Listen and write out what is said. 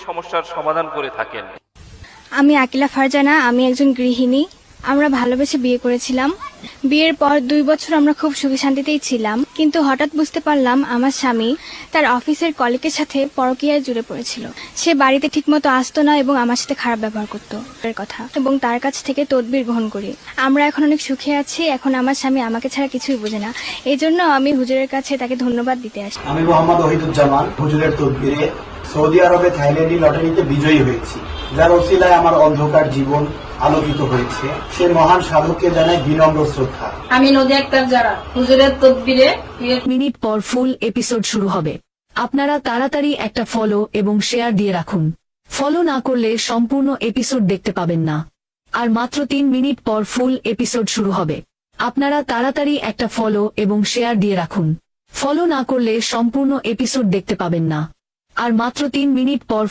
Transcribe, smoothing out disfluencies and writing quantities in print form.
সমস্যার সমাধান করে থাকেন। আমি আকিলা ফারজানা, আমি একজন গৃহিণী। আমরা ভালোবেসে বিয়ে করেছিলাম। বিয়ের পর 2 বছর আমরা খুব সুখে শান্তিতেই ছিলাম, কিন্তু হঠাৎ বুঝতে পারলাম আমার স্বামী তার অফিসের কলিগের সাথে পরকীয়ায় জুড়ে পড়েছিল। সে বাড়িতে ঠিকমতো আসতো না এবং আমার সাথে খারাপ ব্যবহার করতো এর কথা, এবং তার কাছ থেকে তদবির গ্রহণ করি। আমরা এখন অনেক সুখে আছি। এখন আমার স্বামী আমাকে ছাড়া কিছুই বোঝে না। এই জন্য আমি হুজুরের কাছে তাকে ধন্যবাদ দিতে আসি। আমি মোহাম্মদ ওহিদুজ্জামান হুজুরের তদবিরে সৌদি আরবে থাইল্যান্ডি লটারিতে বিজয়ী হয়েছি, যার ওসিলায় আমার অন্ধকার জীবন আলোকিত হয়েছে। সে মহান সাধককে জানাই বিনম্র শ্রদ্ধা। আমি নদী আক্তার যারা হুজুরের তদবিরে মিনিট পর ফুল এপিসোড শুরু হবে। আপনারা তাড়াতাড়ি একটা ফলো এবং শেয়ার দিয়ে রাখুন। ফলো না করলে সম্পূর্ণ এপিসোড দেখতে পাবেন না। আর মাত্র 3 মিনিট পর ফুল এপিসোড শুরু হবে। আপনারা তাড়াতাড়ি একটা ফলো এবং শেয়ার দিয়ে রাখুন। ফলো না করলে সম্পূর্ণ এপিসোড দেখতে পাবেন না। আর মাত্র 3 মিনিট পর